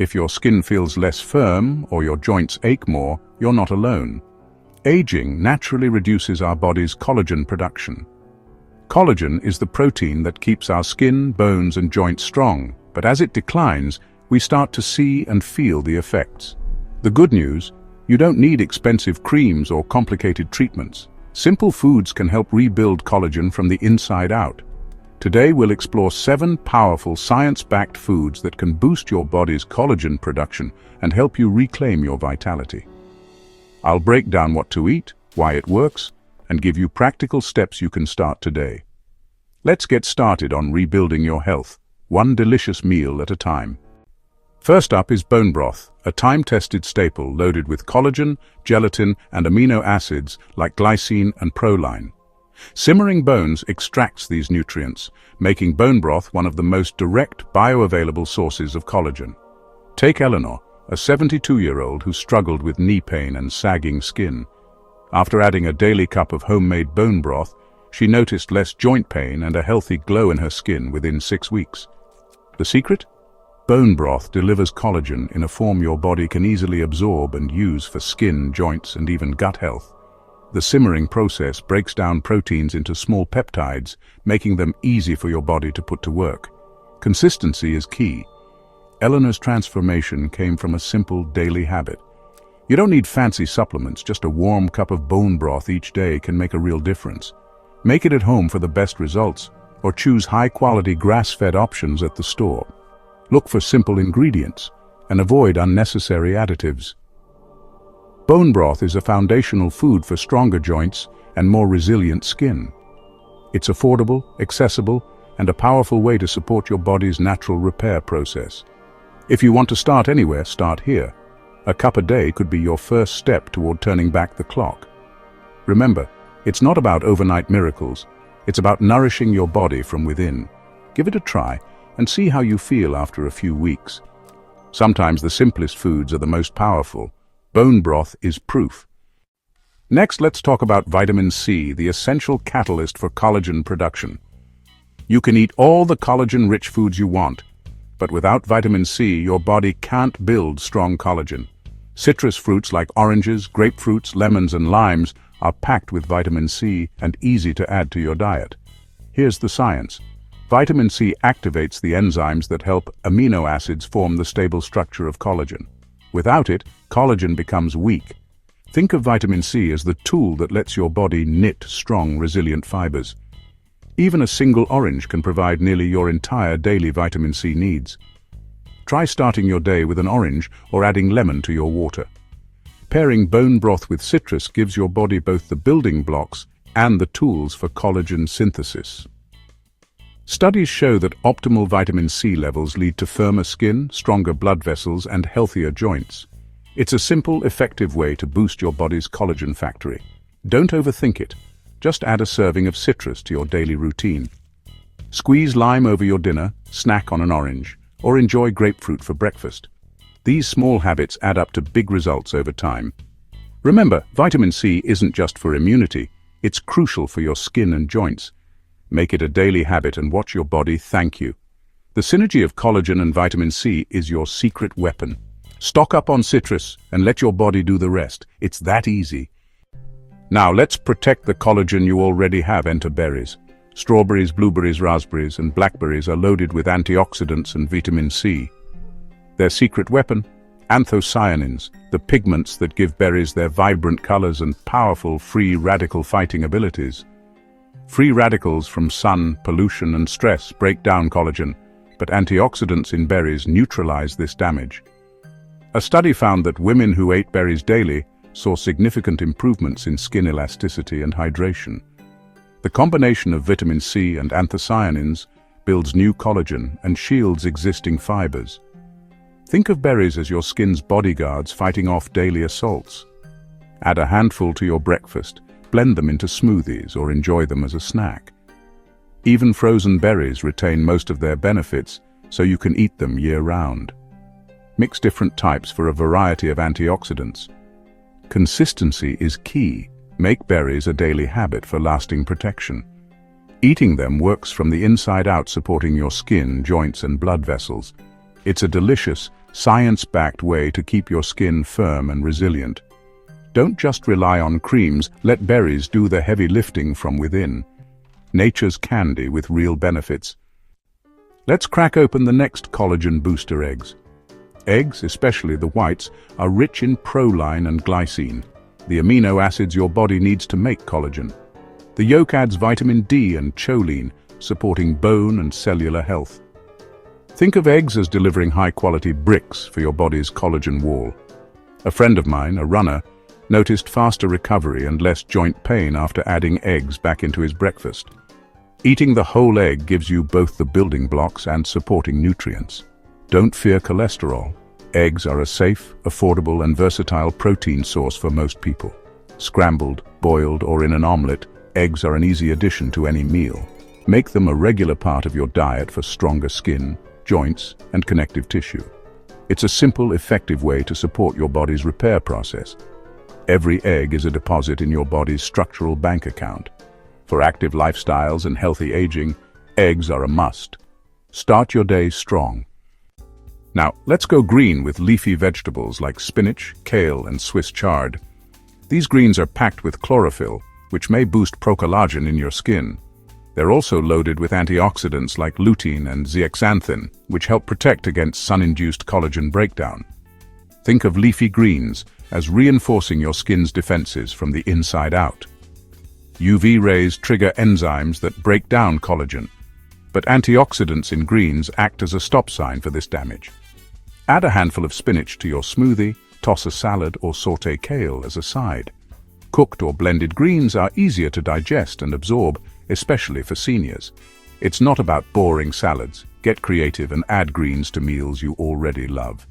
If your skin feels less firm or your joints ache more, you're not alone. Aging naturally reduces our body's collagen production. Collagen is the protein that keeps our skin, bones, and joints strong, but as it declines, we start to see and feel the effects. The good news: you don't need expensive creams or complicated treatments. Simple foods can help rebuild collagen from the inside out. Today we'll explore 7 powerful science-backed foods that can boost your body's collagen production and help you reclaim your vitality. I'll break down what to eat, why it works, and give you practical steps you can start today. Let's get started on rebuilding your health, one delicious meal at a time. First up is bone broth, a time-tested staple loaded with collagen, gelatin, and amino acids like glycine and proline. Simmering bones extracts these nutrients, making bone broth one of the most direct bioavailable sources of collagen. Take Eleanor, a 72-year-old who struggled with knee pain and sagging skin. After adding a daily cup of homemade bone broth, she noticed less joint pain and a healthy glow in her skin within 6 weeks. The secret? Bone broth delivers collagen in a form your body can easily absorb and use for skin, joints, and even gut health. The simmering process breaks down proteins into small peptides, making them easy for your body to put to work. Consistency is key. Eleanor's transformation came from a simple daily habit. You don't need fancy supplements, just a warm cup of bone broth each day can make a real difference. Make it at home for the best results, or choose high-quality grass-fed options at the store. Look for simple ingredients and avoid unnecessary additives. Bone broth is a foundational food for stronger joints and more resilient skin. It's affordable, accessible, and a powerful way to support your body's natural repair process. If you want to start anywhere, start here. A cup a day could be your first step toward turning back the clock. Remember, it's not about overnight miracles. It's about nourishing your body from within. Give it a try and see how you feel after a few weeks. Sometimes the simplest foods are the most powerful. Bone broth is proof. Next, let's talk about vitamin C, the essential catalyst for collagen production. You can eat all the collagen-rich foods you want, but without vitamin C, your body can't build strong collagen. Citrus fruits like oranges, grapefruits, lemons, and limes are packed with vitamin C and easy to add to your diet. Here's the science. Vitamin C activates the enzymes that help amino acids form the stable structure of collagen. Without it, collagen becomes weak. Think of vitamin C as the tool that lets your body knit strong, resilient fibers. Even a single orange can provide nearly your entire daily vitamin C needs. Try starting your day with an orange or adding lemon to your water. Pairing bone broth with citrus gives your body both the building blocks and the tools for collagen synthesis. Studies show that optimal vitamin C levels lead to firmer skin, stronger blood vessels, and healthier joints. It's a simple, effective way to boost your body's collagen factory. Don't overthink it. Just add a serving of citrus to your daily routine. Squeeze lime over your dinner, snack on an orange, or enjoy grapefruit for breakfast. These small habits add up to big results over time. Remember, vitamin C isn't just for immunity. It's crucial for your skin and joints. Make it a daily habit and watch your body thank you. The synergy of collagen and vitamin C is your secret weapon. Stock up on citrus and let your body do the rest. It's that easy. Now let's protect the collagen you already have. Enter berries. Strawberries, blueberries, raspberries, and blackberries are loaded with antioxidants and vitamin C. Their secret weapon? Anthocyanins, the pigments that give berries their vibrant colors and powerful free radical fighting abilities. Free radicals from sun, pollution, and stress break down collagen, but antioxidants in berries neutralize this damage. A study found that women who ate berries daily saw significant improvements in skin elasticity and hydration. The combination of vitamin C and anthocyanins builds new collagen and shields existing fibers. Think of berries as your skin's bodyguards fighting off daily assaults. Add a handful to your breakfast, blend them into smoothies, or enjoy them as a snack. Even frozen berries retain most of their benefits, so you can eat them year-round. Mix different types for a variety of antioxidants. Consistency is key. Make berries a daily habit for lasting protection. Eating them works from the inside out, supporting your skin, joints, and blood vessels. It's a delicious, science-backed way to keep your skin firm and resilient. Don't just rely on creams, let berries do the heavy lifting from within. Nature's candy with real benefits. Let's crack open the next collagen booster eggs. Eggs, especially the whites, are rich in proline and glycine, the amino acids your body needs to make collagen. The yolk adds vitamin D and choline, supporting bone and cellular health. Think of eggs as delivering high-quality bricks for your body's collagen wall. A friend of mine, a runner, noticed faster recovery and less joint pain after adding eggs back into his breakfast. Eating the whole egg gives you both the building blocks and supporting nutrients. Don't fear cholesterol. Eggs are a safe, affordable, and versatile protein source for most people. Scrambled, boiled, or in an omelette, eggs are an easy addition to any meal. Make them a regular part of your diet for stronger skin, joints, and connective tissue. It's a simple, effective way to support your body's repair process. Every egg is a deposit in your body's structural bank account. For active lifestyles and healthy aging, eggs are a must. Start your day strong. Now, let's go green with leafy vegetables like spinach, kale, and Swiss chard. These greens are packed with chlorophyll, which may boost collagen in your skin. They're also loaded with antioxidants like lutein and zeaxanthin, which help protect against sun-induced collagen breakdown. Think of leafy greens as reinforcing your skin's defenses from the inside out. UV rays trigger enzymes that break down collagen, but antioxidants in greens act as a stop sign for this damage. Add a handful of spinach to your smoothie, toss a salad or sauté kale as a side. Cooked or blended greens are easier to digest and absorb, especially for seniors. It's not about boring salads. Get creative and add greens to meals you already love.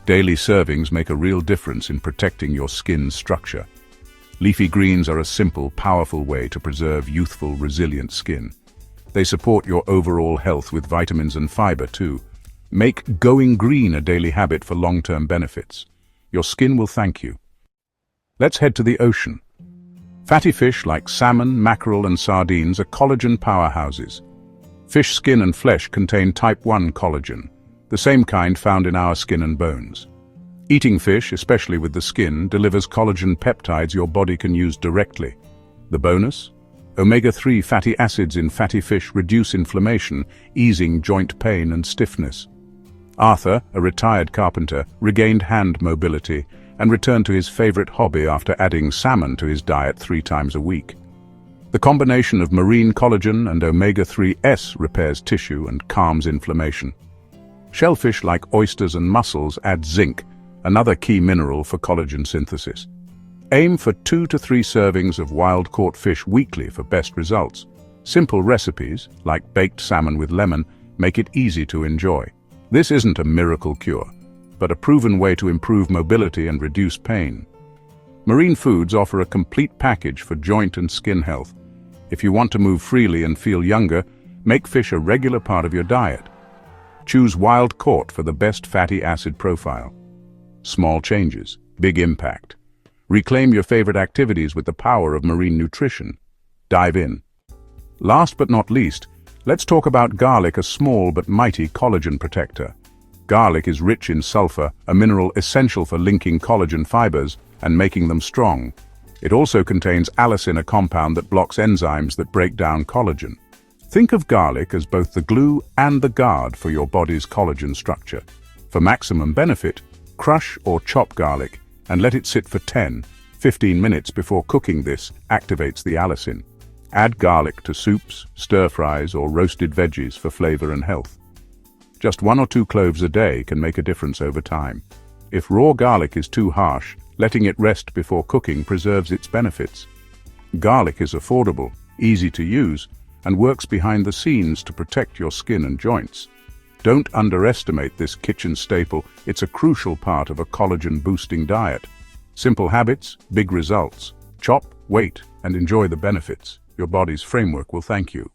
Daily servings make a real difference in protecting your skin's structure. Leafy greens are a simple, powerful way to preserve youthful, resilient skin. They support your overall health with vitamins and fiber too. Make going green a daily habit for long-term benefits. Your skin will thank you. Let's head to the ocean. Fatty fish like salmon, mackerel, and sardines are collagen powerhouses. Fish skin and flesh contain type 1 collagen, the same kind found in our skin and bones. Eating fish, especially with the skin, delivers collagen peptides your body can use directly. The bonus? Omega-3 fatty acids in fatty fish reduce inflammation, easing joint pain and stiffness. Arthur, a retired carpenter, regained hand mobility and returned to his favorite hobby after adding salmon to his diet 3 times a week. The combination of marine collagen and omega-3s repairs tissue and calms inflammation. Shellfish like oysters and mussels add zinc, another key mineral for collagen synthesis. Aim for 2 to 3 servings of wild-caught fish weekly for best results. Simple recipes, like baked salmon with lemon, make it easy to enjoy. This isn't a miracle cure, but a proven way to improve mobility and reduce pain. Marine foods offer a complete package for joint and skin health. If you want to move freely and feel younger, make fish a regular part of your diet. Choose wild-caught for the best fatty acid profile. Small changes, big impact. Reclaim your favorite activities with the power of marine nutrition. Dive in. Last but not least, let's talk about garlic, a small but mighty collagen protector. Garlic is rich in sulfur, a mineral essential for linking collagen fibers and making them strong. It also contains allicin, a compound that blocks enzymes that break down collagen. Think of garlic as both the glue and the guard for your body's collagen structure. For maximum benefit, crush or chop garlic and let it sit for 10-15 minutes before cooking. This activates the allicin. Add garlic to soups, stir-fries, or roasted veggies for flavor and health. Just 1 or 2 cloves a day can make a difference over time. If raw garlic is too harsh, letting it rest before cooking preserves its benefits. Garlic is affordable, easy to use, and works behind the scenes to protect your skin and joints. Don't underestimate this kitchen staple. It's a crucial part of a collagen-boosting diet. Simple habits, big results. Chop, wait, and enjoy the benefits. Your body's framework will thank you.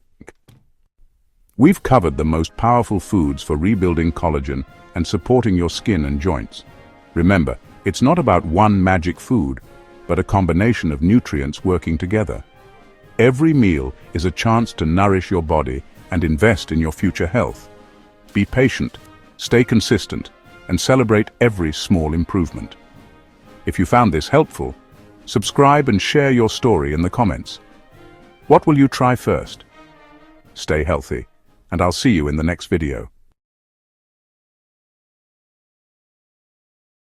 We've covered the most powerful foods for rebuilding collagen and supporting your skin and joints. Remember, it's not about one magic food, but a combination of nutrients working together. Every meal is a chance to nourish your body and invest in your future health. Be patient, stay consistent, and celebrate every small improvement. If you found this helpful, subscribe and share your story in the comments. What will you try first? Stay healthy, and I'll see you in the next video.